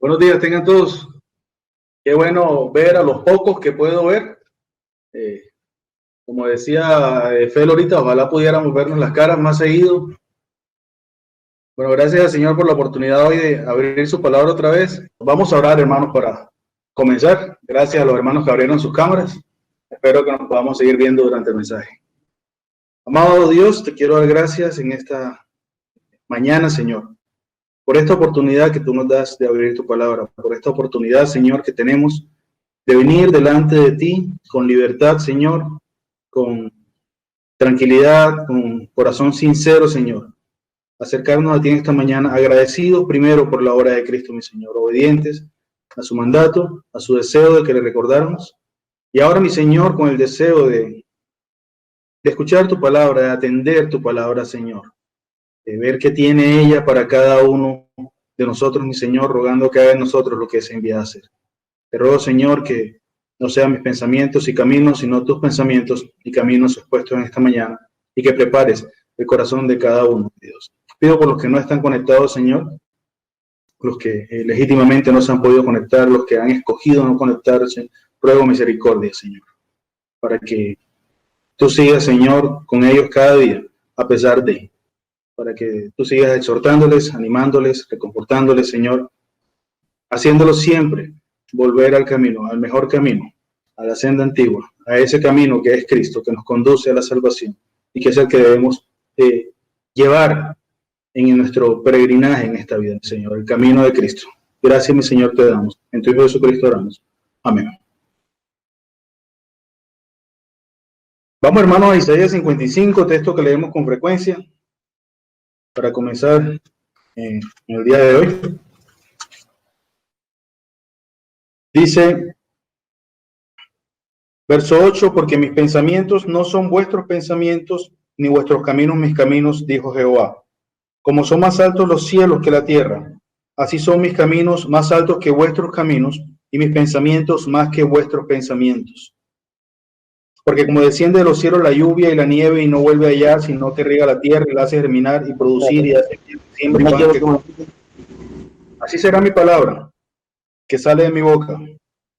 Buenos días, tengan todos. Qué bueno ver a los pocos que puedo ver. Eh, Como decía Fel ahorita, ojalá pudiéramos vernos las caras más seguido. Bueno, gracias al Señor por la oportunidad hoy de abrir su palabra otra vez. Vamos a orar, hermanos, para comenzar. Gracias a los hermanos que abrieron sus cámaras. Espero que nos podamos seguir viendo durante el mensaje. Amado Dios, te quiero dar gracias en esta mañana, Señor, por esta oportunidad que tú nos das de abrir tu palabra, por esta oportunidad, Señor, que tenemos de venir delante de ti con libertad, Señor, con tranquilidad, con corazón sincero, Señor. Acercarnos a ti en esta mañana, agradecidos primero por la obra de Cristo, mi Señor, obedientes a su mandato, a su deseo de que le recordáramos. Y ahora, mi Señor, con el deseo de escuchar tu palabra, de atender tu palabra, Señor, de ver qué tiene ella para cada uno de nosotros, mi Señor, rogando que haga en nosotros lo que es enviado a hacer. Te ruego, Señor, que no sean mis pensamientos y caminos, sino tus pensamientos y caminos expuestos en esta mañana, y que prepares el corazón de cada uno, Dios. Pido por los que no están conectados, Señor, los que legítimamente no se han podido conectar, los que han escogido no conectarse, ruego misericordia, Señor, para que tú sigas, Señor, con ellos cada día, a pesar de, para que tú sigas exhortándoles, animándoles, reconfortándoles, Señor, haciéndolos siempre volver al camino, al mejor camino, a la senda antigua, a ese camino que es Cristo, que nos conduce a la salvación y que es el que debemos llevar en nuestro peregrinaje en esta vida, Señor, el camino de Cristo. Gracias, mi Señor, te damos. En tu Hijo Jesucristo oramos. Amén. Vamos, hermanos, a Isaías 55, texto que leemos con frecuencia, para comenzar en el día de hoy. Dice, verso 8, porque mis pensamientos no son vuestros pensamientos, ni vuestros caminos mis caminos, dijo Jehová. Como son más altos los cielos que la tierra, así son mis caminos más altos que vuestros caminos, y mis pensamientos más que vuestros pensamientos. Porque como desciende de los cielos la lluvia y la nieve, y no vuelve allá, sino que riega la tierra y la hace germinar y producir, y hace siempre y pan que come. Así será mi palabra, que sale de mi boca.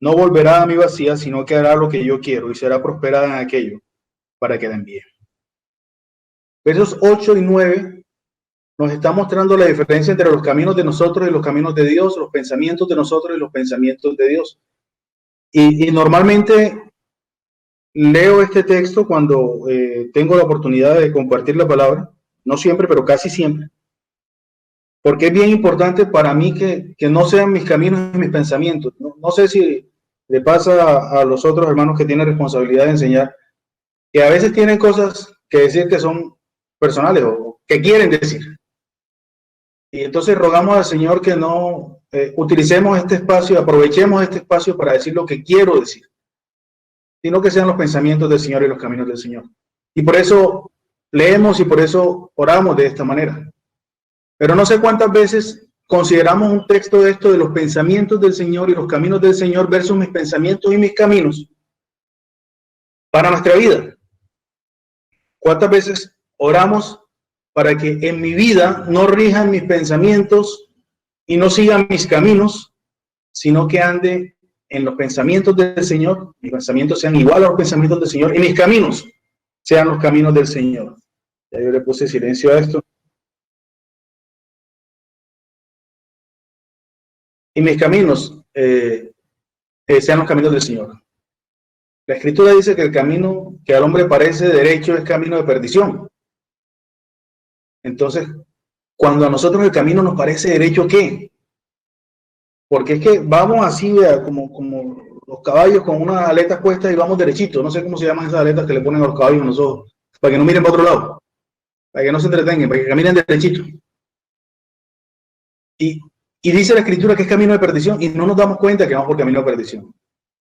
No volverá a mi vacía, sino que hará lo que yo quiero, y será prosperada en aquello para que la envíe. Versos 8 y 9 nos está mostrando la diferencia entre los caminos de nosotros y los caminos de Dios, los pensamientos de nosotros y los pensamientos de Dios. Y normalmente leo este texto cuando tengo la oportunidad de compartir la palabra, no siempre, pero casi siempre, porque es bien importante para mí que no sean mis caminos y mis pensamientos. No sé si le pasa a los otros hermanos que tienen responsabilidad de enseñar, que a veces tienen cosas que decir que son personales o que quieren decir. Y entonces rogamos al Señor que no utilicemos este espacio, aprovechemos este espacio para decir lo que quiero decir, sino que sean los pensamientos del Señor y los caminos del Señor. Y por eso leemos y por eso oramos de esta manera. Pero no sé cuántas veces consideramos un texto de esto de los pensamientos del Señor y los caminos del Señor versus mis pensamientos y mis caminos para nuestra vida. ¿Cuántas veces oramos para que en mi vida no rijan mis pensamientos y no sigan mis caminos, sino que ande en los pensamientos del Señor, mis pensamientos sean iguales a los pensamientos del Señor y mis caminos sean los caminos del Señor? Ya yo le puse silencio a esto. Y mis caminos sean los caminos del Señor. La Escritura dice que el camino que al hombre parece derecho es camino de perdición. Entonces, cuando a nosotros el camino nos parece derecho, ¿qué? Porque es que vamos así como los caballos con unas aletas puestas y vamos derechito. No sé cómo se llaman esas aletas que le ponen a los caballos en los ojos, para que no miren para otro lado, para que no se entretengan, para que caminen derechito. Y dice la Escritura que es camino de perdición y no nos damos cuenta que vamos por camino de perdición.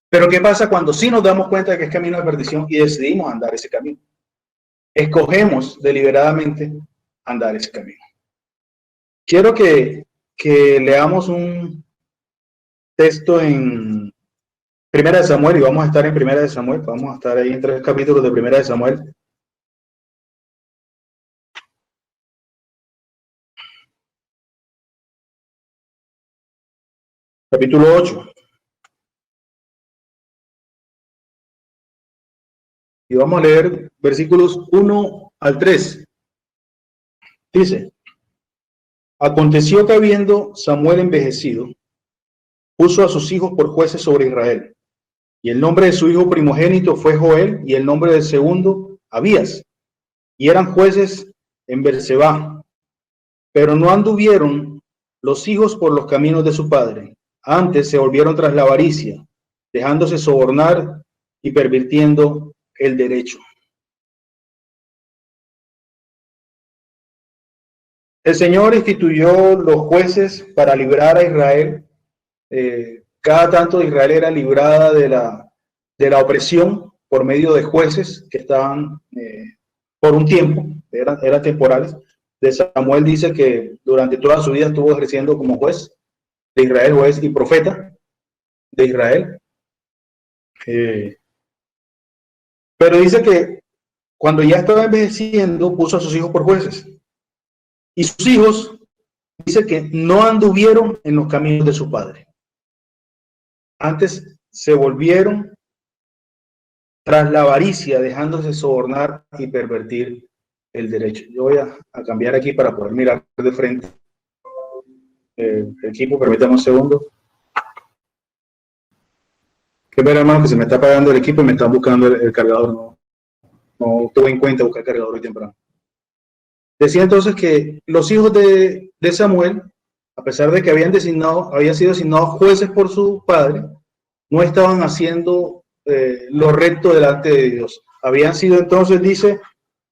Pero ¿qué pasa cuando sí nos damos cuenta de que es camino de perdición y decidimos andar ese camino? Escogemos deliberadamente andar ese camino. Quiero que leamos un texto en Primera de Samuel, y vamos a estar en Primera de Samuel, vamos a estar ahí en 3 capítulos de Primera de Samuel. capítulo 8. Y vamos a leer versículos 1 al 3. Dice: aconteció que habiendo Samuel envejecido, puso a sus hijos por jueces sobre Israel. Y el nombre de su hijo primogénito fue Joel, y el nombre del segundo, Abías. Y eran jueces en Berseba. Pero no anduvieron los hijos por los caminos de su padre. Antes se volvieron tras la avaricia, dejándose sobornar y pervirtiendo el derecho. El Señor instituyó los jueces para librar a Israel. Cada tanto Israel era librada de la opresión por medio de jueces que estaban por un tiempo, eran temporales. De Samuel dice que durante toda su vida estuvo ejerciendo como juez de Israel, juez y profeta de Israel. Pero dice que cuando ya estaba envejeciendo, puso a sus hijos por jueces. Y sus hijos, dice que no anduvieron en los caminos de su padre. Antes se volvieron tras la avaricia, dejándose sobornar y pervertir el derecho. Yo voy a cambiar aquí para poder mirar de frente. El equipo, permítame un segundo. Que ver, hermano, que se me está apagando el equipo y me están buscando el cargador. No tuve en cuenta buscar cargador hoy temprano. Decía entonces que los hijos de Samuel, a pesar de que habían sido designados jueces por su padre, no estaban haciendo lo recto delante de Dios. Habían sido entonces, dice,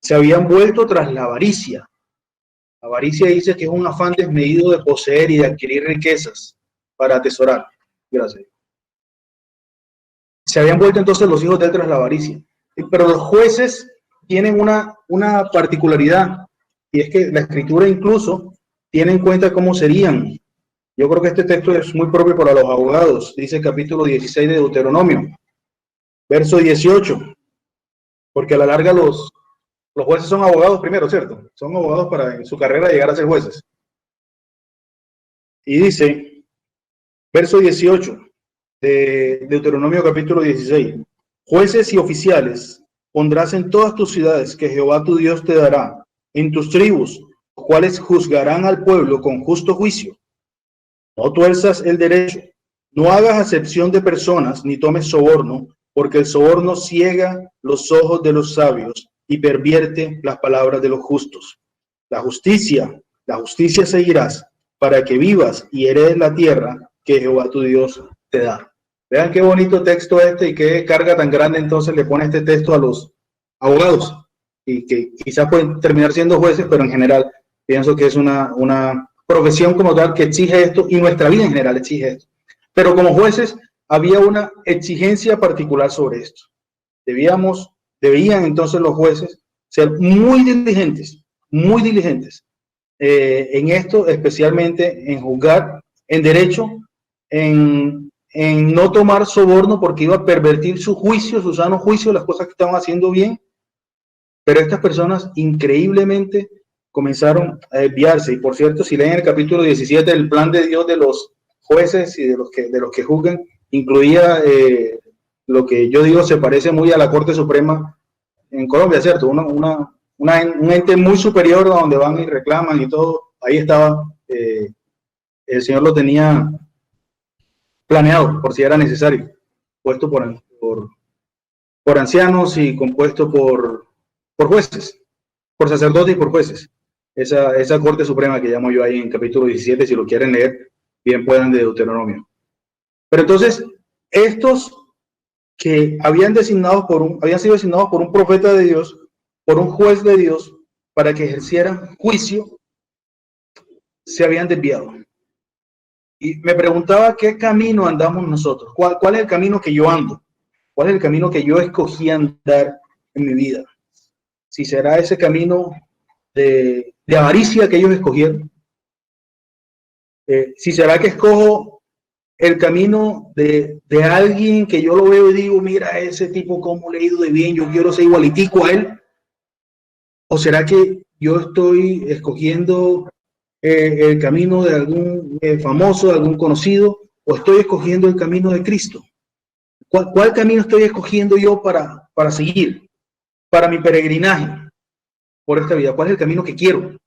se habían vuelto tras la avaricia. La avaricia dice que es un afán desmedido de poseer y de adquirir riquezas para atesorar. Gracias. Se habían vuelto entonces los hijos de él tras la avaricia. Pero los jueces tienen una particularidad, y es que la escritura incluso tiene en cuenta cómo serían. Yo creo que este texto es muy propio para los abogados. Dice el capítulo 16 de Deuteronomio, verso 18. Porque a la larga los jueces son abogados primero, ¿cierto? Son abogados para en su carrera llegar a ser jueces. Y dice, verso 18 de Deuteronomio capítulo 16. Jueces y oficiales pondrás en todas tus ciudades que Jehová tu Dios te dará, en tus tribus, los cuales juzgarán al pueblo con justo juicio. No tuerzas el derecho, no hagas acepción de personas, ni tomes soborno, porque el soborno ciega los ojos de los sabios y pervierte las palabras de los justos. La justicia seguirás, para que vivas y heredes la tierra que Jehová tu Dios te da. Vean qué bonito texto este y qué carga tan grande entonces le pone este texto a los abogados, y que quizás pueden terminar siendo jueces, pero en general pienso que es una profesión como tal que exige esto, y nuestra vida en general exige esto. Pero como jueces había una exigencia particular sobre esto. Debían entonces los jueces ser muy diligentes en esto, especialmente en juzgar, en derecho, en no tomar soborno, porque iba a pervertir su juicio, su sano juicio, las cosas que estaban haciendo bien. Pero estas personas increíblemente comenzaron a desviarse. Y por cierto, si leen el capítulo 17, el plan de Dios de los jueces y de los que juzgan, incluía lo que yo digo se parece muy a la Corte Suprema en Colombia, ¿cierto? Un ente muy superior donde van y reclaman y todo. Ahí estaba, el Señor lo tenía planeado por si era necesario, puesto por ancianos y compuesto por jueces, por sacerdotes y por jueces. Esa Corte Suprema que llamo yo ahí en capítulo 17, si lo quieren leer, bien puedan, de Deuteronomio. Pero entonces, estos que habían sido designados por un profeta de Dios, por un juez de Dios, para que ejercieran juicio, se habían desviado. Y me preguntaba qué camino andamos nosotros, cuál es el camino que yo ando, cuál es el camino que yo escogí andar en mi vida. Si será ese camino de avaricia que ellos escogieron, si será que escojo el camino de alguien que yo lo veo y digo, mira ese tipo cómo le ha ido de bien, yo quiero ser igualitico a él, o será que yo estoy escogiendo el camino de algún famoso, de algún conocido, o estoy escogiendo el camino de Cristo? ¿Cuál camino estoy escogiendo yo para seguir, para mi peregrinaje por esta vida? ¿Cuál es el camino que quiero?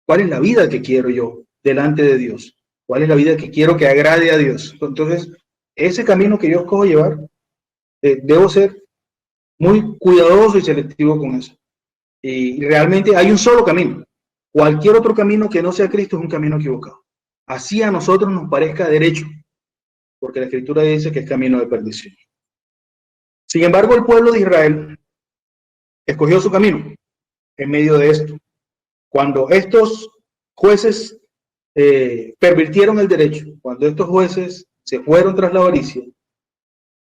¿Cuál es la vida que quiero yo delante de Dios? ¿Cuál es la vida que quiero que agrade a Dios? Entonces, ese camino que yo escojo llevar, debo ser muy cuidadoso y selectivo con eso. Y realmente hay un solo camino. Cualquier otro camino que no sea Cristo es un camino equivocado. Así a nosotros nos parezca derecho, porque la Escritura dice que es camino de perdición. Sin embargo, el pueblo de Israel escogió su camino en medio de esto. Cuando estos jueces pervirtieron el derecho, cuando estos jueces se fueron tras la avaricia,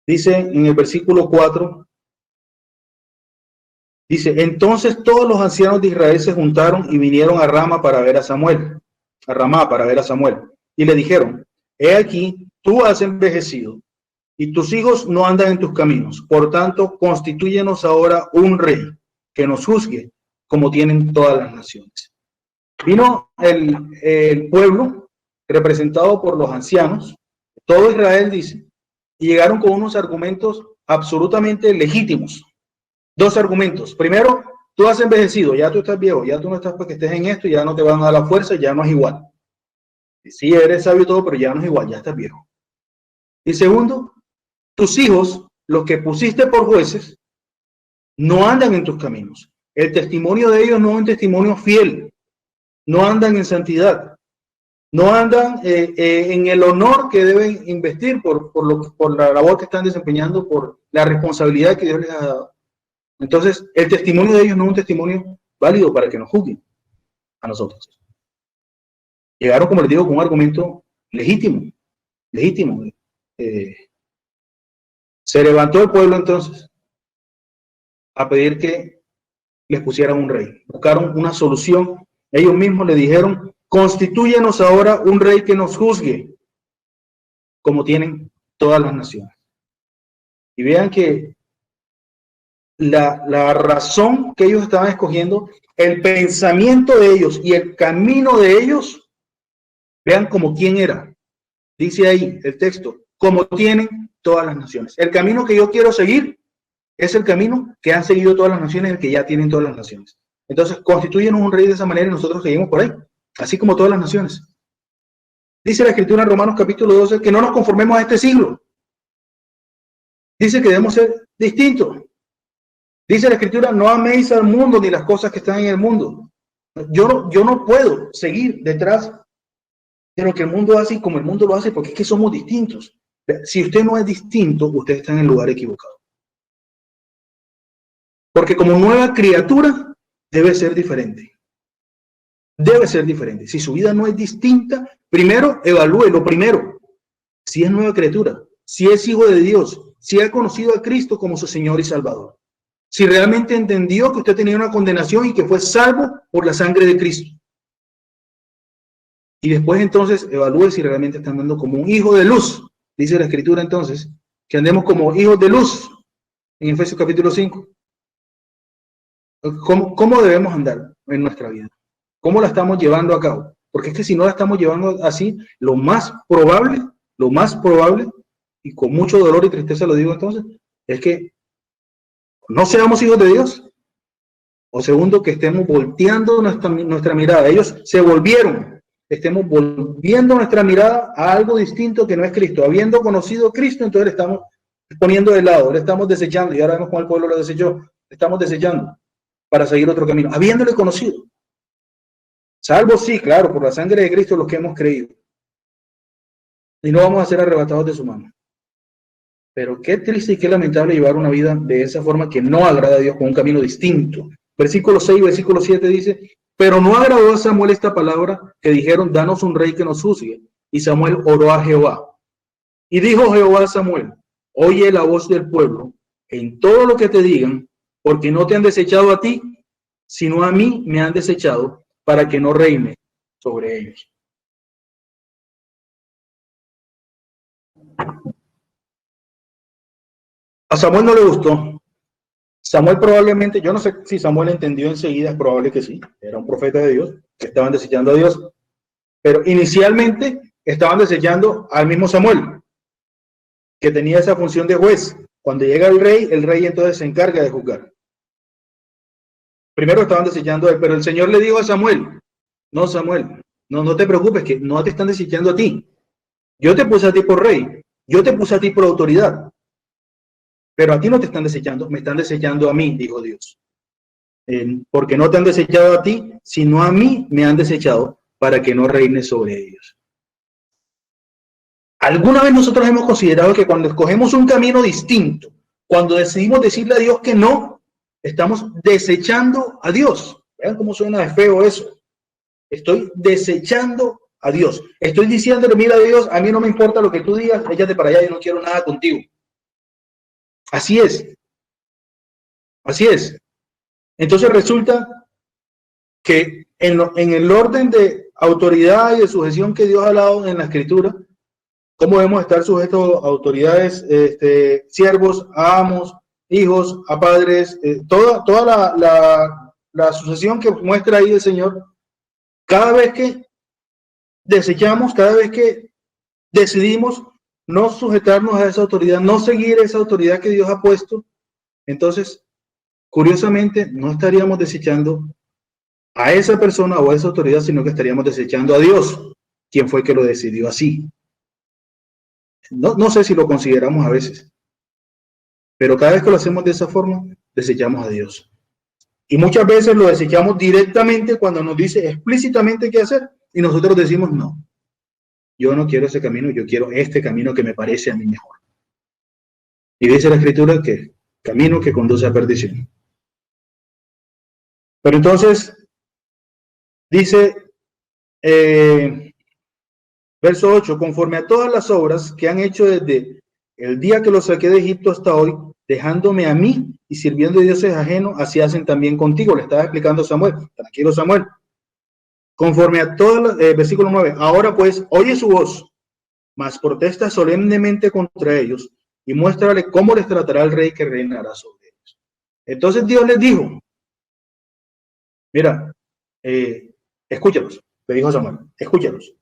dice en el versículo 4, dice, entonces todos los ancianos de Israel se juntaron y vinieron a Ramá para ver a Samuel, y le dijeron, he aquí, tú has envejecido, y tus hijos no andan en tus caminos, por tanto, constitúyenos ahora un rey que nos juzgue, como tienen todas las naciones. Vino el pueblo, representado por los ancianos, todo Israel dice, y llegaron con unos argumentos absolutamente legítimos. Dos argumentos. Primero, tú has envejecido, ya tú estás viejo, ya tú no estás para que estés en esto, ya no te van a dar la fuerza, ya no es igual. Sí, eres sabio y todo, pero ya no es igual, ya estás viejo. Y segundo, tus hijos, los que pusiste por jueces, no andan en tus caminos. El testimonio de ellos no es un testimonio fiel. No andan en santidad. No andan en el honor que deben investir por la labor que están desempeñando, por la responsabilidad que Dios les ha dado. Entonces, el testimonio de ellos no es un testimonio válido para que nos juzguen a nosotros. Llegaron, como les digo, con un argumento legítimo. Se levantó el pueblo entonces a pedir que les pusieran un rey. Buscaron una solución. Ellos mismos le dijeron, constitúyenos ahora un rey que nos juzgue, como tienen todas las naciones. Y vean que la razón que ellos estaban escogiendo, el pensamiento de ellos y el camino de ellos, vean como quién era. Dice ahí el texto, como tienen todas las naciones. El camino que yo quiero seguir es el camino que han seguido todas las naciones, el que ya tienen todas las naciones. Entonces, constituyenos un rey de esa manera y nosotros seguimos por ahí, así como todas las naciones. Dice la Escritura en Romanos capítulo 12 que no nos conformemos a este siglo. Dice que debemos ser distintos. Dice la Escritura, no améis al mundo ni las cosas que están en el mundo. Yo no puedo seguir detrás de lo que el mundo hace y como el mundo lo hace, porque es que somos distintos. Si usted no es distinto, usted está en el lugar equivocado. Porque como nueva criatura, debe ser diferente. Debe ser diferente. Si su vida no es distinta, primero evalúe lo primero. Si es nueva criatura, si es hijo de Dios, si ha conocido a Cristo como su Señor y Salvador. Si realmente entendió que usted tenía una condenación y que fue salvo por la sangre de Cristo. Y después entonces evalúe si realmente está andando como un hijo de luz. Dice la Escritura entonces, que andemos como hijos de luz. En Efesios capítulo 5. ¿Cómo debemos andar en nuestra vida? ¿Cómo la estamos llevando a cabo? Porque es que si no la estamos llevando así, lo más probable, y con mucho dolor y tristeza lo digo entonces, es que no seamos hijos de Dios. O segundo, que estemos volteando nuestra mirada. Ellos se volvieron. Estemos volviendo nuestra mirada a algo distinto que no es Cristo. Habiendo conocido a Cristo, entonces le estamos poniendo de lado, le estamos desechando. Y ahora vemos cómo el pueblo lo desechó. Le estamos desechando para seguir otro camino, habiéndole conocido. Salvo, sí, claro, por la sangre de Cristo los que hemos creído. Y no vamos a ser arrebatados de su mano. Pero qué triste y qué lamentable llevar una vida de esa forma que no agrada a Dios con un camino distinto. Versículo 6, versículo 7 dice, pero no agradó a Samuel esta palabra que dijeron, danos un rey que nos juzgue. Y Samuel oró a Jehová. Y dijo Jehová a Samuel, oye la voz del pueblo en todo lo que te digan, porque no te han desechado a ti, sino a mí me han desechado para que no reine sobre ellos. A Samuel no le gustó. Samuel probablemente, yo no sé si Samuel entendió enseguida, es probable que sí, era un profeta de Dios, que estaban desechando a Dios, pero inicialmente estaban desechando al mismo Samuel, que tenía esa función de juez. Cuando llega el rey entonces se encarga de juzgar. Primero estaban desechando a él, pero el Señor le dijo a Samuel, no Samuel, no te preocupes, que no te están desechando a ti. Yo te puse a ti por rey, yo te puse a ti por autoridad, pero a ti no te están desechando, me están desechando a mí, dijo Dios. Porque no te han desechado a ti, sino a mí me han desechado para que no reine sobre ellos. ¿Alguna vez nosotros hemos considerado que cuando escogemos un camino distinto, cuando decidimos decirle a Dios que no, estamos desechando a Dios? Vean cómo suena de feo eso. Estoy desechando a Dios. Estoy diciéndole, mira Dios, a mí no me importa lo que tú digas, échate para allá, yo no quiero nada contigo. Así es. Así es. Entonces resulta que en el orden de autoridad y de sujeción que Dios ha dado en la Escritura, ¿cómo debemos estar sujetos a autoridades, siervos, a amos, hijos, a padres? Toda la sucesión que muestra ahí el Señor. Cada vez que desechamos, cada vez que decidimos no sujetarnos a esa autoridad, no seguir esa autoridad que Dios ha puesto, entonces, curiosamente, no estaríamos desechando a esa persona o a esa autoridad, sino que estaríamos desechando a Dios, quien fue que lo decidió así. No sé si lo consideramos a veces, pero cada vez que lo hacemos de esa forma, desechamos a Dios. Y muchas veces lo desechamos directamente cuando nos dice explícitamente qué hacer, y nosotros decimos no. Yo no quiero ese camino, yo quiero este camino que me parece a mí mejor. Y dice la Escritura que camino que conduce a perdición. Pero entonces, dice, verso 8, conforme a todas las obras que han hecho desde el día que los saqué de Egipto hasta hoy, dejándome a mí y sirviendo a dioses ajenos, así hacen también contigo. Le estaba explicando Samuel. Tranquilo, Samuel. Conforme a todas las, versículo 9, ahora pues, oye su voz, mas protesta solemnemente contra ellos y muéstrale cómo les tratará el rey que reinará sobre ellos. Entonces Dios les dijo, mira, escúchalos, le dijo Samuel, escúchalos.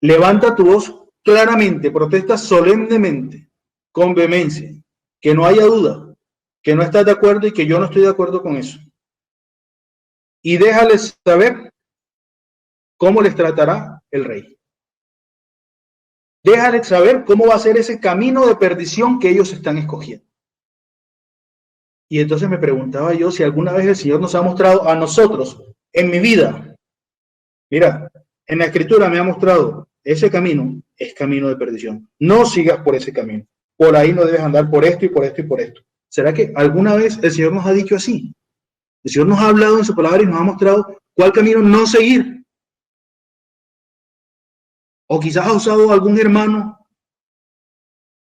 Levanta tu voz claramente, protesta solemnemente, con vehemencia, que no haya duda, que no estás de acuerdo y que yo no estoy de acuerdo con eso. Y déjales saber cómo les tratará el rey. Déjales saber cómo va a ser ese camino de perdición que ellos están escogiendo. Y entonces me preguntaba yo si alguna vez el Señor nos ha mostrado a nosotros, en mi vida, mira, en la Escritura me ha mostrado, ese camino es camino de perdición. No sigas por ese camino. Por ahí no debes andar por esto y por esto y por esto. ¿Será que alguna vez el Señor nos ha dicho así? El Señor nos ha hablado en su palabra y nos ha mostrado cuál camino no seguir. O quizás ha usado algún hermano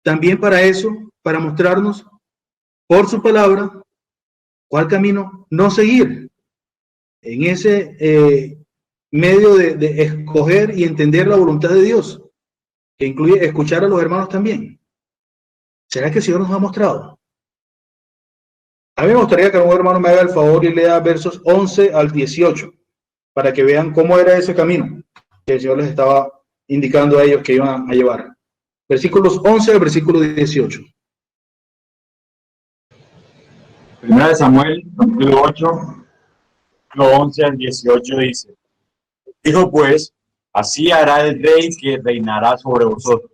también para eso, para mostrarnos por su palabra cuál camino no seguir. En ese medio de escoger y entender la voluntad de Dios, que incluye escuchar a los hermanos también. ¿Será que el Señor nos ha mostrado? A mí me gustaría que algún hermano me haga el favor y lea versos 11 al 18, para que vean cómo era ese camino que el Señor les estaba indicando a ellos que iban a llevar. Versículos 11 al versículo 18. Primera de Samuel, capítulo 8, lo 11 al 18 dice, dijo pues, así hará el rey que reinará sobre vosotros.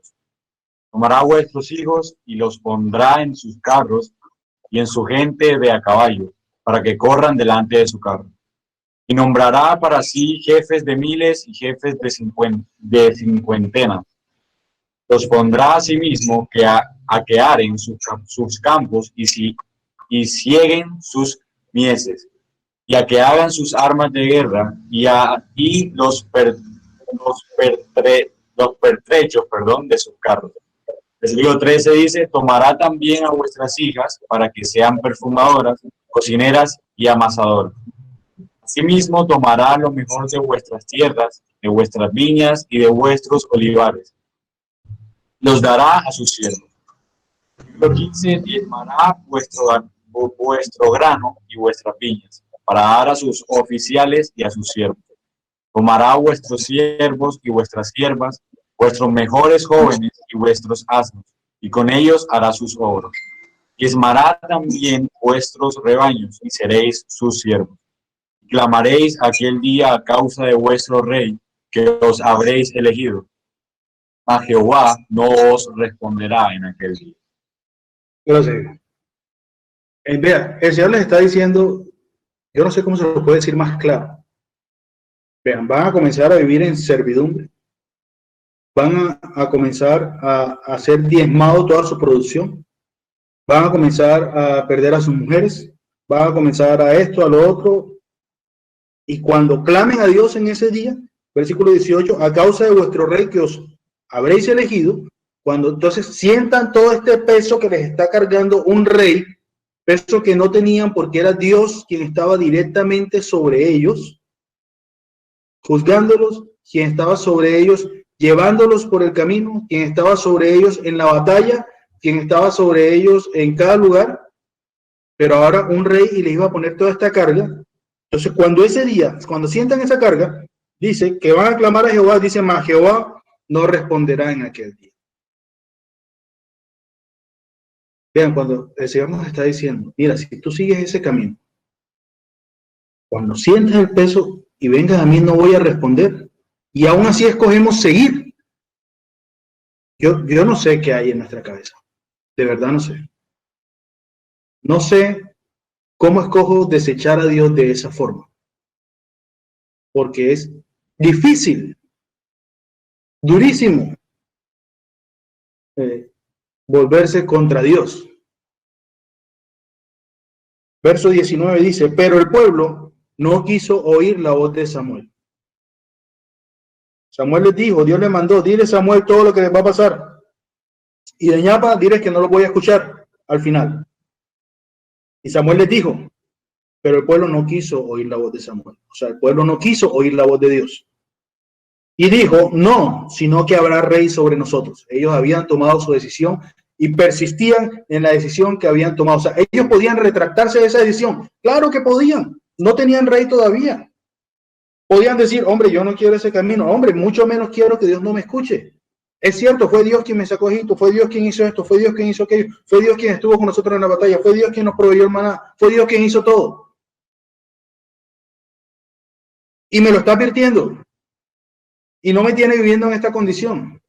Tomará vuestros hijos y los pondrá en sus carros y en su gente de a caballo, para que corran delante de su carro. Y nombrará para sí jefes de miles y jefes de cincuentenas. Los pondrá a sí mismo a que aren sus campos y sieguen sus mieses, y a que hagan sus armas de guerra, y los pertrechos de sus carros. Versículo 13 dice, tomará también a vuestras hijas para que sean perfumadoras, cocineras y amasadoras. Asimismo tomará lo mejor de vuestras tierras, de vuestras viñas y de vuestros olivares. Los dará a sus siervos. Versículo 15, diezmará vuestro grano y vuestras viñas, para dar a sus oficiales y a sus siervos. Tomará vuestros siervos y vuestras siervas, vuestros mejores jóvenes y vuestros asnos, y con ellos hará sus obras. Diezmará también vuestros rebaños, y seréis sus siervos. Clamaréis aquel día a causa de vuestro rey, que os habréis elegido. A Jehová no os responderá en aquel día. Gracias. Vea, el Señor les está diciendo, yo no sé cómo se lo puede decir más claro. Vean, van a comenzar a vivir en servidumbre, van a comenzar a ser diezmado toda su producción, van a comenzar a perder a sus mujeres, van a comenzar a esto, a lo otro, y cuando clamen a Dios en ese día, versículo 18, a causa de vuestro rey que os habréis elegido, cuando entonces sientan todo este peso que les está cargando un rey, peso que no tenían porque era Dios quien estaba directamente sobre ellos, juzgándolos, quien estaba sobre ellos, llevándolos por el camino, quien estaba sobre ellos en la batalla, quien estaba sobre ellos en cada lugar, pero ahora un rey y les iba a poner toda esta carga. Entonces, cuando ese día, cuando sientan esa carga, dice que van a clamar a Jehová, dice, mas Jehová no responderá en aquel día. Vean, cuando el Señor nos está diciendo, mira, si tú sigues ese camino, cuando sientas el peso y vengas a mí, no voy a responder. Y aún así escogemos seguir. Yo no sé qué hay en nuestra cabeza. De verdad no sé. No sé cómo escojo desechar a Dios de esa forma. Porque es difícil, durísimo, volverse contra Dios. Verso 19 dice, pero el pueblo no quiso oír la voz de Samuel. Samuel les dijo, Dios le mandó, dile a Samuel todo lo que les va a pasar. Y de ñapa, dile que no lo voy a escuchar al final. Y Samuel les dijo, pero el pueblo no quiso oír la voz de Samuel. O sea, el pueblo no quiso oír la voz de Dios. Y dijo, no, sino que habrá rey sobre nosotros. Ellos habían tomado su decisión y persistían en la decisión que habían tomado. O sea, ellos podían retractarse de esa decisión. Claro que podían. No tenían rey todavía. Podían decir, hombre, yo no quiero ese camino. Hombre, mucho menos quiero que Dios no me escuche. Es cierto, fue Dios quien me sacó de Egipto, fue Dios quien hizo esto, fue Dios quien hizo aquello, fue Dios quien estuvo con nosotros en la batalla, fue Dios quien nos proveyó el maná, fue Dios quien hizo todo. Y me lo está advirtiendo. Y no me tiene viviendo en esta condición.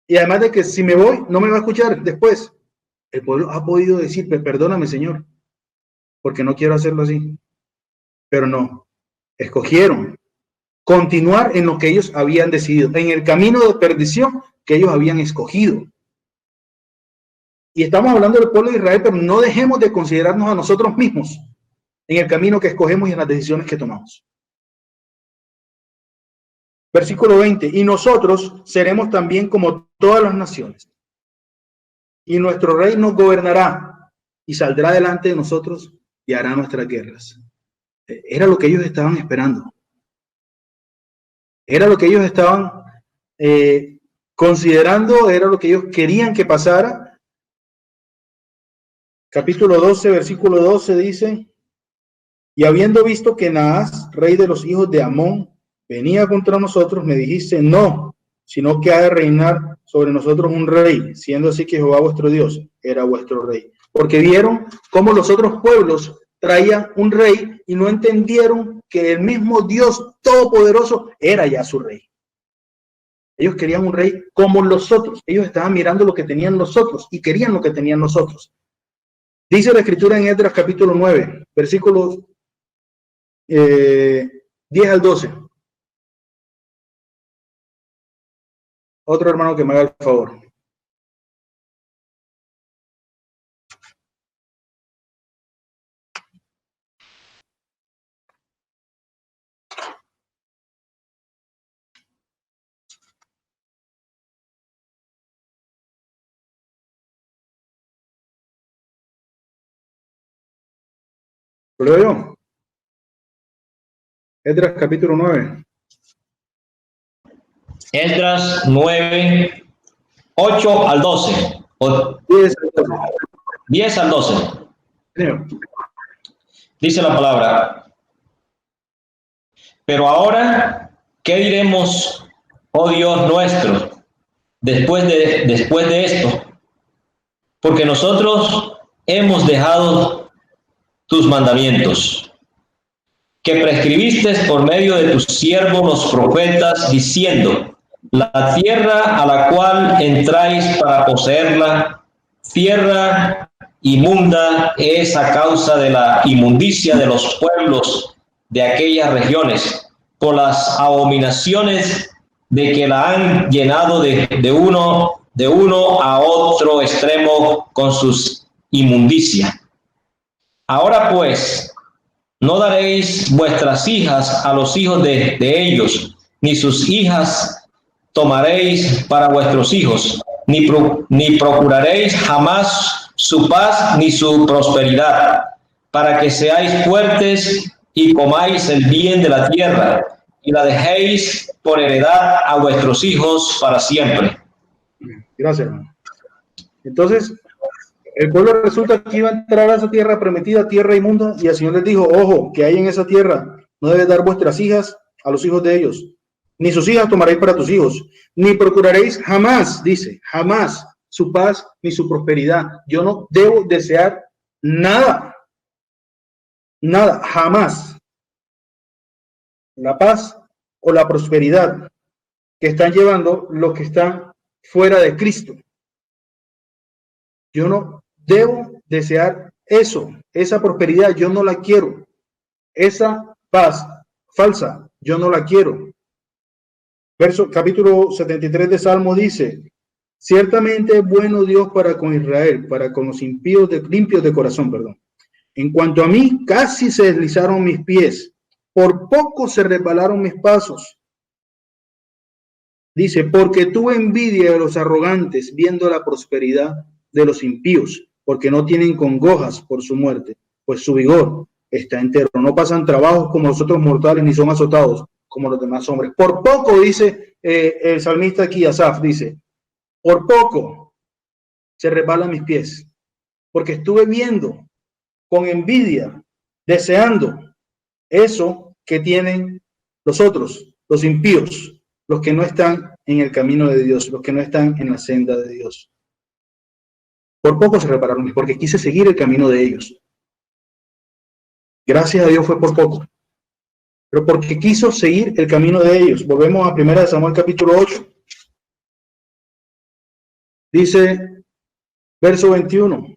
Y además de que si me voy, no me va a escuchar después. El pueblo ha podido decir, perdóname, Señor, porque no quiero hacerlo así. Pero no, escogieron continuar en lo que ellos habían decidido, en el camino de perdición que ellos habían escogido. Y estamos hablando del pueblo de Israel, pero no dejemos de considerarnos a nosotros mismos en el camino que escogemos y en las decisiones que tomamos. Versículo 20, y nosotros seremos también como todas las naciones, y nuestro rey nos gobernará y saldrá delante de nosotros y hará nuestras guerras. Era lo que ellos estaban esperando. Era lo que ellos estaban considerando, era lo que ellos querían que pasara. Capítulo 12, versículo 12 dice, y habiendo visto que Naas, rey de los hijos de Amón, venía contra nosotros, me dijiste, no, sino que ha de reinar sobre nosotros un rey, siendo así que Jehová vuestro Dios era vuestro rey. Porque vieron cómo los otros pueblos traían un rey y no entendieron que el mismo Dios todopoderoso era ya su rey. Ellos querían un rey como los otros. Ellos estaban mirando lo que tenían los otros y querían lo que tenían los otros. Dice la escritura en Esdras capítulo 9, versículos 10 al 12. Otro hermano que me haga el favor. ¿Lo leo yo? Esdras capítulo 9. Esdras 9, 8 al 12. 10 al 12. Señor. Dice la palabra. Pero ahora, ¿qué diremos, oh Dios nuestro, después de esto? Porque nosotros hemos dejado tus mandamientos, que prescribiste por medio de tus siervos los profetas, diciendo: la tierra a la cual entráis para poseerla, tierra inmunda es a causa de la inmundicia de los pueblos de aquellas regiones, por las abominaciones de que la han llenado de uno a otro extremo con sus inmundicias. Ahora pues, no daréis vuestras hijas a los hijos de ellos, ni sus hijas tomaréis para vuestros hijos, ni procuraréis jamás su paz ni su prosperidad, para que seáis fuertes y comáis el bien de la tierra, y la dejéis por heredad a vuestros hijos para siempre. Gracias, hermano. Entonces, el pueblo resulta que iba a entrar a esa tierra prometida, tierra inmunda, y el Señor les dijo: ojo, que hay en esa tierra, no debes dar vuestras hijas a los hijos de ellos, ni sus hijas tomaréis para tus hijos, ni procuraréis jamás, dice, jamás su paz ni su prosperidad. Yo no debo desear nada, nada, jamás, la paz o la prosperidad que están llevando los que están fuera de Cristo. Yo no debo desear eso, esa prosperidad, yo no la quiero. Esa paz falsa, yo no la quiero. Capítulo 73 de Salmo dice: ciertamente es bueno Dios para con Israel, para con los impíos limpios de corazón, perdón. En cuanto a mí, casi se deslizaron mis pies, por poco se resbalaron mis pasos. Dice: porque tuve envidia de los arrogantes, viendo la prosperidad de los impíos, porque no tienen congojas por su muerte, pues su vigor está entero. No pasan trabajos como los otros mortales, ni son azotados como los demás hombres. Por poco, dice el salmista aquí, Asaf, dice, por poco se resbalan mis pies, porque estuve viendo con envidia, deseando eso que tienen los otros, los impíos, los que no están en el camino de Dios, los que no están en la senda de Dios. Por poco se repararon, porque quise seguir el camino de ellos. Gracias a Dios fue por poco, pero porque quiso seguir el camino de ellos. Volvemos a 1 Samuel capítulo 8. Dice, verso 21.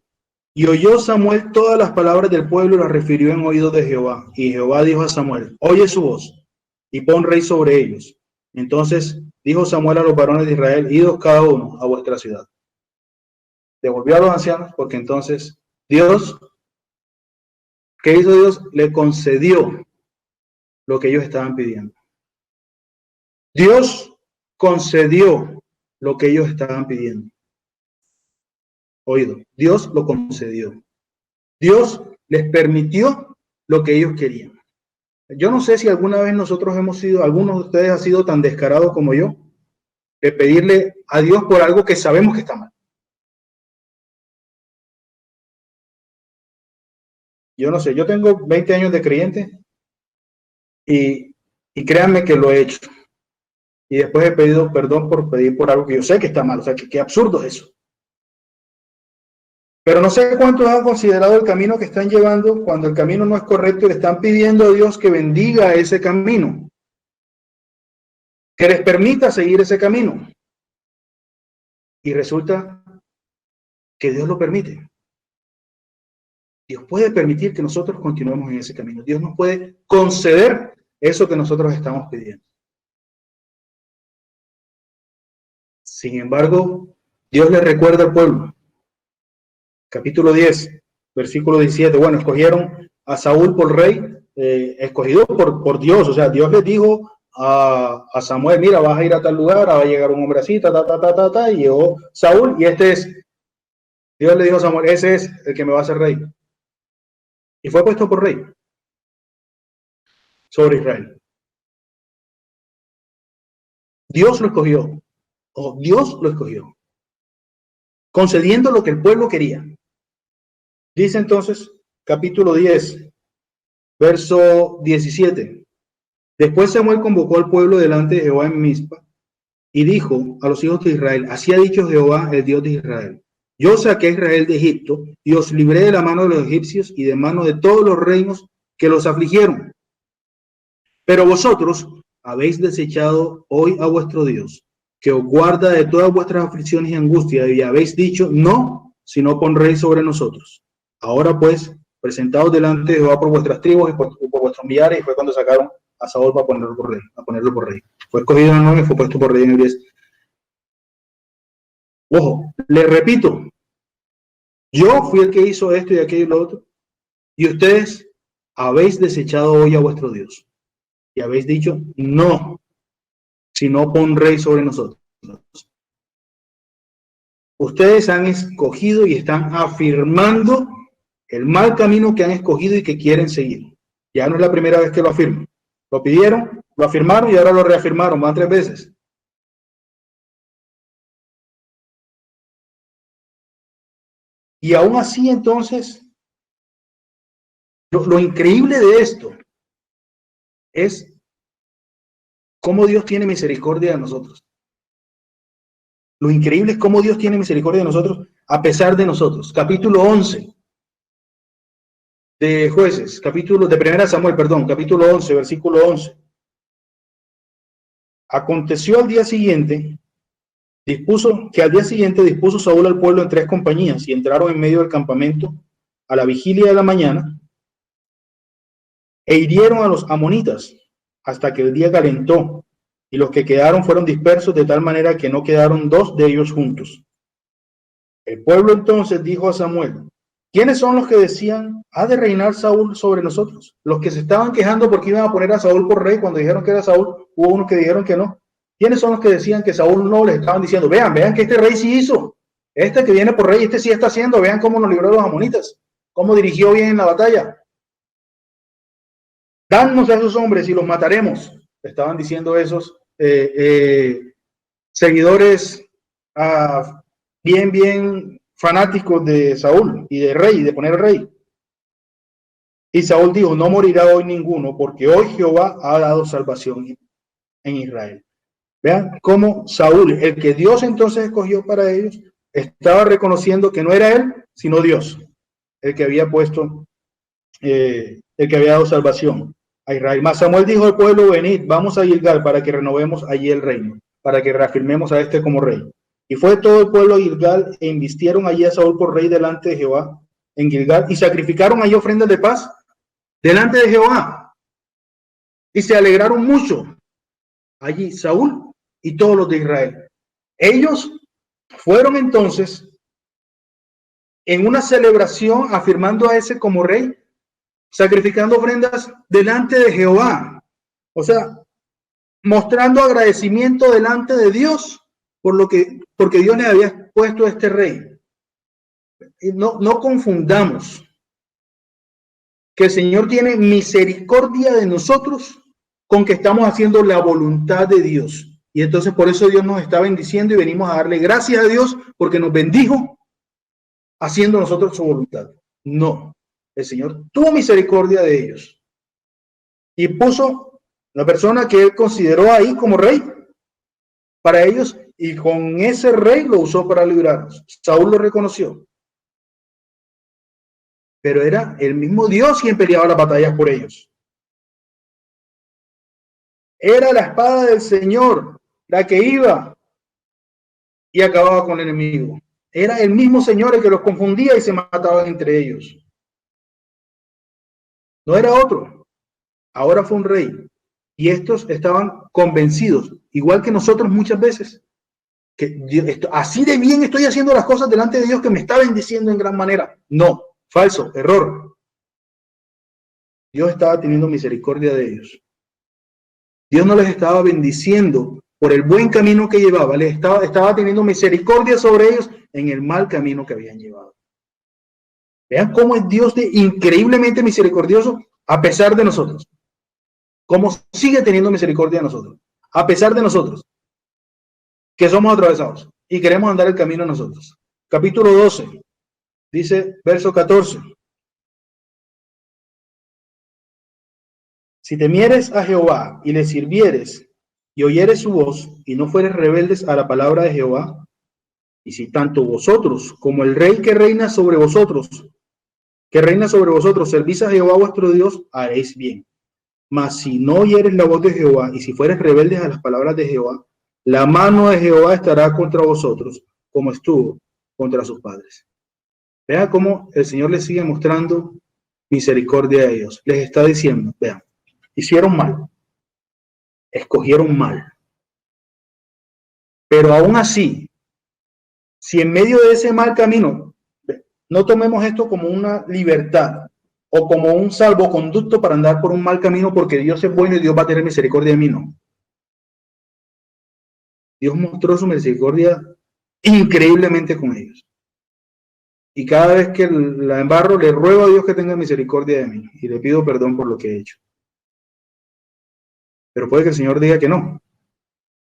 Y oyó Samuel todas las palabras del pueblo y las refirió en oídos de Jehová. Y Jehová dijo a Samuel: oye su voz y pon rey sobre ellos. Entonces dijo Samuel a los varones de Israel: idos cada uno a vuestra ciudad. Devolvió a los ancianos, porque entonces Dios, ¿qué hizo Dios? Le concedió lo que ellos estaban pidiendo. Dios concedió lo que ellos estaban pidiendo. Oído, Dios lo concedió. Dios les permitió lo que ellos querían. Yo no sé si alguna vez nosotros hemos sido, algunos de ustedes han sido tan descarados como yo, de pedirle a Dios por algo que sabemos que está mal. Yo no sé, yo tengo 20 años de creyente y créanme que lo he hecho. Y después he pedido perdón por pedir por algo que yo sé que está mal. O sea, que qué absurdo es eso. Pero no sé cuántos han considerado el camino que están llevando cuando el camino no es correcto y le están pidiendo a Dios que bendiga ese camino, que les permita seguir ese camino. Y resulta que Dios lo permite. Dios puede permitir que nosotros continuemos en ese camino. Dios nos puede conceder eso que nosotros estamos pidiendo. Sin embargo, Dios le recuerda al pueblo. Capítulo 10, versículo 17. Bueno, escogieron a Saúl por rey, escogido por Dios. O sea, Dios les dijo a Samuel: mira, vas a ir a tal lugar, va a llegar un hombre así, y llegó Saúl, y Dios le dijo a Samuel: ese es el que me va a hacer rey. Y fue puesto por rey sobre Israel. Dios lo escogió. Dios lo escogió, concediendo lo que el pueblo quería. Dice entonces, capítulo 10, verso 17. Después Samuel convocó al pueblo delante de Jehová en Mizpa y dijo a los hijos de Israel: así ha dicho Jehová, el Dios de Israel: yo saqué a Israel de Egipto y os libré de la mano de los egipcios y de mano de todos los reinos que los afligieron. Pero vosotros habéis desechado hoy a vuestro Dios, que os guarda de todas vuestras aflicciones y angustias, y habéis dicho: no, sino pon rey sobre nosotros. Ahora pues, presentaos delante de Jehová por vuestras tribus y por vuestros millares. Y fue cuando sacaron a Saúl para ponerlo por rey. Fue escogido en el y fue puesto por rey en el 10. Ojo, le repito, yo fui el que hizo esto y aquello y lo otro, y ustedes habéis desechado hoy a vuestro Dios, y habéis dicho: no, sino pon rey sobre nosotros. Ustedes han escogido y están afirmando el mal camino que han escogido y que quieren seguir. Ya no es la primera vez que lo afirman. Lo pidieron, lo afirmaron y ahora lo reafirmaron más 3 veces. Y aún así, entonces, lo increíble de esto es cómo Dios tiene misericordia de nosotros. Lo increíble es cómo Dios tiene misericordia de nosotros a pesar de nosotros. Capítulo 11 de Jueces, de Primera Samuel, capítulo 11, versículo 11. Aconteció al día siguiente, dispuso Saúl al pueblo en 3 compañías y entraron en medio del campamento a la vigilia de la mañana e hirieron a los amonitas hasta que el día calentó, y los que quedaron fueron dispersos de tal manera que no quedaron 2 de ellos juntos. El pueblo entonces dijo a Samuel: ¿quiénes son los que decían: ha de reinar Saúl sobre nosotros? Los que se estaban quejando porque iban a poner a Saúl por rey cuando dijeron que era Saúl, hubo unos que dijeron que no. ¿Quiénes son los que decían que Saúl no? Les estaban diciendo: vean que este rey sí hizo, este que viene por rey, este sí está haciendo, vean cómo nos libró de los amonitas, cómo dirigió bien en la batalla. Danos a esos hombres y los mataremos. Estaban diciendo esos seguidores bien fanáticos de Saúl y de rey, de poner rey. Y Saúl dijo: no morirá hoy ninguno, porque hoy Jehová ha dado salvación en Israel. Vean cómo Saúl, el que Dios entonces escogió para ellos, estaba reconociendo que no era él, sino Dios, el que había puesto, el que había dado salvación a Israel. Mas Samuel dijo al pueblo: venid, vamos a Gilgal para que renovemos allí el reino, para que reafirmemos a este como rey. Y fue todo el pueblo a Gilgal e invistieron allí a Saúl por rey delante de Jehová en Gilgal, y sacrificaron allí ofrendas de paz delante de Jehová, y se alegraron mucho allí Saúl y todos los de Israel. Ellos fueron entonces en una celebración afirmando a ese como rey, sacrificando ofrendas delante de Jehová, o sea, mostrando agradecimiento delante de Dios porque Dios le había puesto a este rey. Y no confundamos que el Señor tiene misericordia de nosotros con que estamos haciendo la voluntad de Dios. Y entonces por eso Dios nos está bendiciendo y venimos a darle gracias a Dios porque nos bendijo haciendo nosotros su voluntad. No, el Señor tuvo misericordia de ellos y puso la persona que él consideró ahí como rey para ellos, y con ese rey lo usó para librarnos. Saúl lo reconoció, pero era el mismo Dios quien peleaba las batallas por ellos. Era la espada del Señor la que iba y acababa con el enemigo. Era el mismo Señor el que los confundía y se mataban entre ellos. No era otro. Ahora fue un rey. Y estos estaban convencidos, igual que nosotros muchas veces, que así de bien estoy haciendo las cosas delante de Dios, que me está bendiciendo en gran manera. No, falso, error. Dios estaba teniendo misericordia de ellos. Dios no les estaba bendiciendo por el buen camino que llevaba, les estaba teniendo misericordia sobre ellos en el mal camino que habían llevado. Vean cómo es Dios increíblemente misericordioso a pesar de nosotros. Cómo sigue teniendo misericordia de nosotros, a pesar de nosotros, que somos atravesados y queremos andar el camino nosotros. Capítulo 12, dice verso 14. Si temieres a Jehová y le sirvieres y oyeres su voz y no fueres rebeldes a la palabra de Jehová, y si tanto vosotros como el rey que reina sobre vosotros servís a Jehová vuestro Dios, haréis bien. Mas si no oyeres la voz de Jehová y si fueres rebeldes a las palabras de Jehová, la mano de Jehová estará contra vosotros, como estuvo contra sus padres. Vean cómo el Señor les sigue mostrando misericordia a ellos. Les está diciendo, vean, hicieron mal, escogieron mal. Pero aún así, si en medio de ese mal camino, no tomemos esto como una libertad o como un salvoconducto para andar por un mal camino porque Dios es bueno y Dios va a tener misericordia de mí, no. Dios mostró su misericordia increíblemente con ellos. Y cada vez que la embarro, le ruego a Dios que tenga misericordia de mí y le pido perdón por lo que he hecho. Pero puede que el Señor diga que no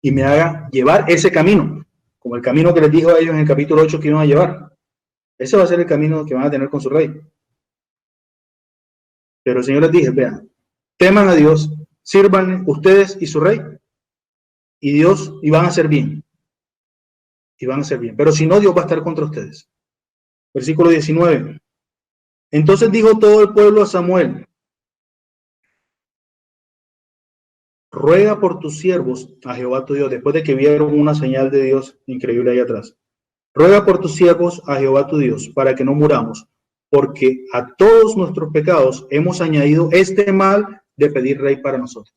y me haga llevar ese camino, como el camino que les dijo a ellos en el capítulo 8 que iban a llevar. Ese va a ser el camino que van a tener con su rey. Pero el Señor les dije, vean, teman a Dios, sirvan ustedes y su rey, y van a hacer bien. Y van a hacer bien. Pero si no, Dios va a estar contra ustedes. Versículo 19. Entonces dijo todo el pueblo a Samuel, ruega por tus siervos a Jehová tu Dios, después de que vieron una señal de Dios increíble ahí atrás. Ruega por tus siervos a Jehová tu Dios, para que no muramos, porque a todos nuestros pecados hemos añadido este mal de pedir rey para nosotros.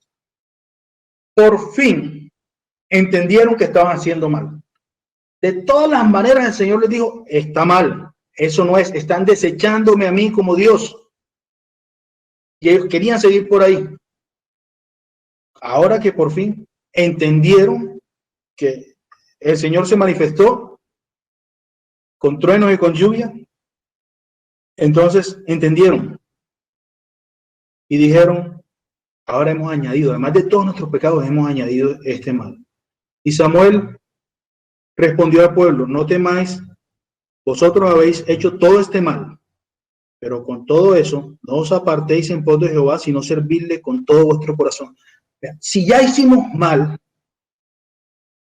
Por fin entendieron que estaban haciendo mal. De todas las maneras el Señor les dijo, está mal, eso no es, están desechándome a mí como Dios. Y ellos querían seguir por ahí. Ahora que por fin entendieron que el Señor se manifestó con truenos y con lluvia, entonces entendieron y dijeron, ahora hemos añadido, además de todos nuestros pecados, hemos añadido este mal. Y Samuel respondió al pueblo, no temáis, vosotros habéis hecho todo este mal, pero con todo eso, no os apartéis en pos de Jehová, sino servirle con todo vuestro corazón. Si ya hicimos mal,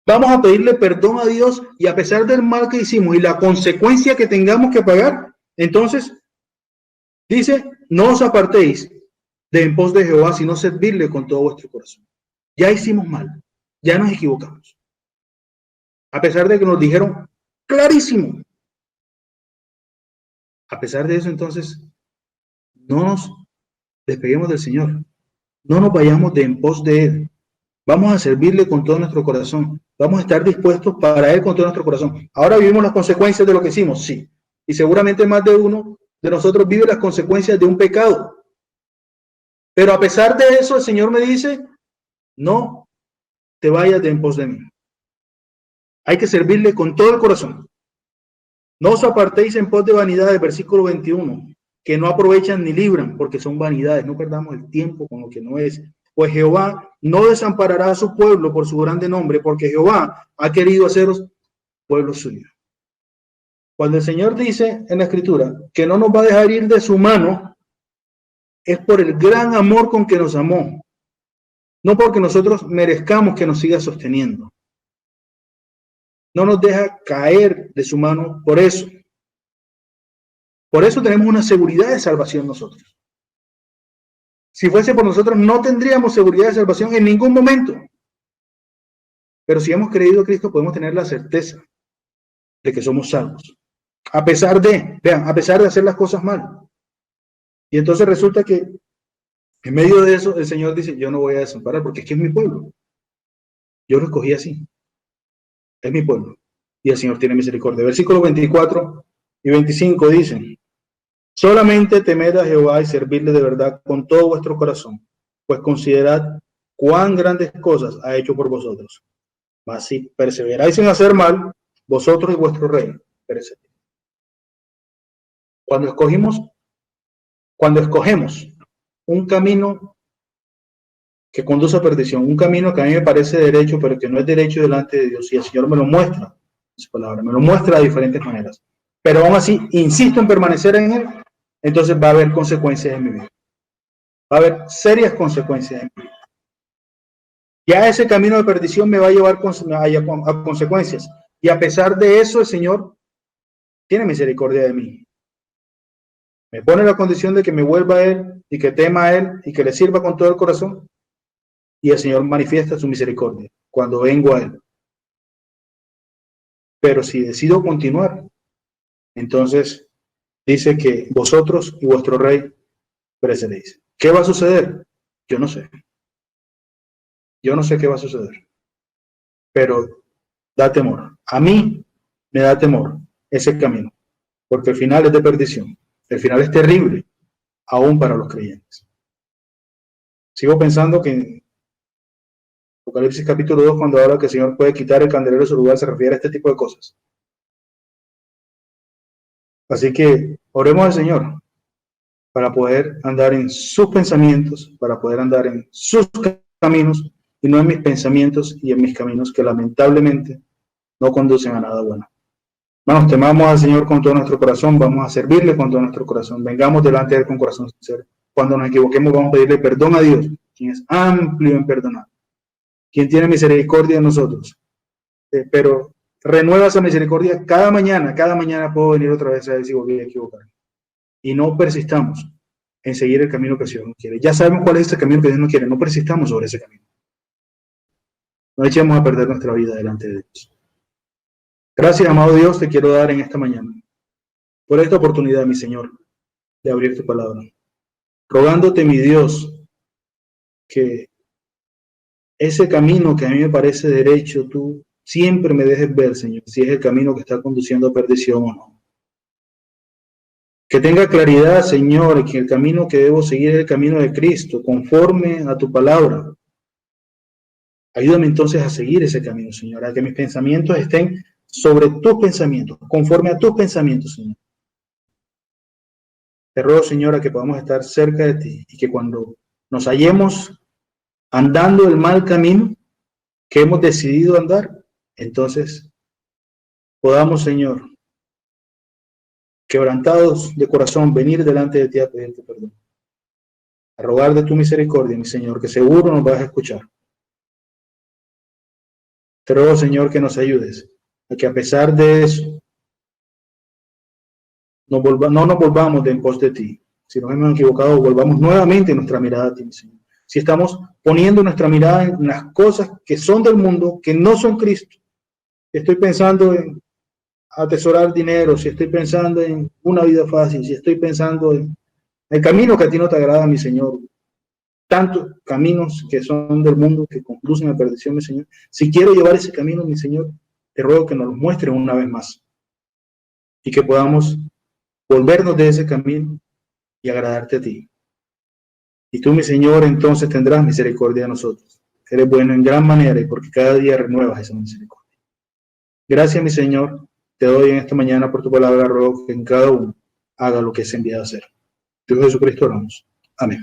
vamos a pedirle perdón a Dios y a pesar del mal que hicimos y la consecuencia que tengamos que pagar, entonces dice, no os apartéis de en pos de Jehová, sino servirle con todo vuestro corazón. Ya hicimos mal, ya nos equivocamos. A pesar de que nos dijeron clarísimo. A pesar de eso, entonces, no nos despeguemos del Señor. No nos vayamos de en pos de Él. Vamos a servirle con todo nuestro corazón. Vamos a estar dispuestos para Él con todo nuestro corazón. Ahora vivimos las consecuencias de lo que hicimos, sí. Y seguramente más de uno de nosotros vive las consecuencias de un pecado. Pero a pesar de eso, el Señor me dice, no te vayas de en pos de mí. Hay que servirle con todo el corazón. No os apartéis en pos de vanidades, versículo 21, que no aprovechan ni libran, porque son vanidades. No perdamos el tiempo con lo que no es. Pues Jehová no desamparará a su pueblo por su grande nombre, porque Jehová ha querido haceros pueblo suyo. Cuando el Señor dice en la Escritura que no nos va a dejar ir de su mano, es por el gran amor con que nos amó, no porque nosotros merezcamos que nos siga sosteniendo. No nos deja caer de su mano por eso. Por eso tenemos una seguridad de salvación nosotros. Si fuese por nosotros, no tendríamos seguridad de salvación en ningún momento. Pero si hemos creído en Cristo, podemos tener la certeza de que somos salvos. A pesar de hacer las cosas mal. Y entonces resulta que en medio de eso, el Señor dice, yo no voy a desamparar porque es que es mi pueblo. Yo lo escogí así. Es mi pueblo. Y el Señor tiene misericordia. Versículos 24 y 25 dicen, solamente temed a Jehová y servirle de verdad con todo vuestro corazón, pues considerad cuán grandes cosas ha hecho por vosotros. Mas si perseveráis en hacer mal, vosotros y vuestro rey pereceréis. Cuando escogemos un camino que conduce a perdición, un camino que a mí me parece derecho, pero que no es derecho delante de Dios, y el Señor me lo muestra, su palabra, me lo muestra de diferentes maneras, pero aún así insisto en permanecer en Él, entonces va a haber consecuencias en mi vida. va a haber serias consecuencias en mí. Ya ese camino de perdición me va a llevar a consecuencias. Y a pesar de eso, el Señor tiene misericordia de mí. Me pone la condición de que me vuelva a Él y que tema a Él y que le sirva con todo el corazón. Y el Señor manifiesta su misericordia cuando vengo a Él. Pero si decido continuar, entonces dice que vosotros y vuestro rey pereceréis. ¿Qué va a suceder? Yo no sé. Yo no sé qué va a suceder. Pero da temor. A mí me da temor ese camino. Porque el final es de perdición. El final es terrible, aún para los creyentes. Sigo pensando que en Apocalipsis capítulo 2, cuando habla que el Señor puede quitar el candelero de su lugar, se refiere a este tipo de cosas. Así que oremos al Señor para poder andar en sus pensamientos, para poder andar en sus caminos y no en mis pensamientos y en mis caminos que lamentablemente no conducen a nada bueno. Vamos, temamos al Señor con todo nuestro corazón, vamos a servirle con todo nuestro corazón, vengamos delante de Él con corazón sincero. Cuando nos equivoquemos vamos a pedirle perdón a Dios, quien es amplio en perdonar, quien tiene misericordia de nosotros. Pero renueva esa misericordia cada mañana puedo venir otra vez a ver si volví a equivocar. Y no persistamos en seguir el camino que el Señor nos quiere. Ya sabemos cuál es ese camino que Dios nos quiere, no persistamos sobre ese camino. No echemos a perder nuestra vida delante de Dios. Gracias, amado Dios, te quiero dar en esta mañana por esta oportunidad, mi Señor, de abrir tu palabra. Rogándote, mi Dios, que ese camino que a mí me parece derecho, tú siempre me dejes ver, Señor, si es el camino que está conduciendo a perdición o no. Que tenga claridad, Señor, que el camino que debo seguir es el camino de Cristo, conforme a tu palabra. Ayúdame entonces a seguir ese camino, Señor, a que mis pensamientos estén sobre tus pensamientos, conforme a tus pensamientos, Señor. Te ruego, Señor, a que podamos estar cerca de ti y que cuando nos hallemos andando el mal camino que hemos decidido andar, entonces podamos, Señor, quebrantados de corazón, venir delante de ti a pedirte perdón, a rogar de tu misericordia, mi Señor, que seguro nos vas a escuchar. Te ruego, Señor, que nos ayudes a que a pesar de eso no nos volvamos de en pos de ti. Si nos hemos equivocado, volvamos nuevamente nuestra mirada a ti, mi Señor. Si estamos poniendo nuestra mirada en las cosas que son del mundo, que no son Cristo, si estoy pensando en atesorar dinero, si estoy pensando en una vida fácil, si estoy pensando en el camino que a ti no te agrada, mi Señor, tantos caminos que son del mundo que conducen a perdición, mi Señor. Si quiero llevar ese camino, mi Señor, te ruego que nos lo muestres una vez más y que podamos volvernos de ese camino y agradarte a ti. Y tú, mi Señor, entonces tendrás misericordia de nosotros. Eres bueno en gran manera y porque cada día renuevas esa misericordia. Gracias, mi Señor, te doy en esta mañana por tu palabra, ruego que en cada uno haga lo que es enviado a hacer. Dios Jesucristo oramos. Amén.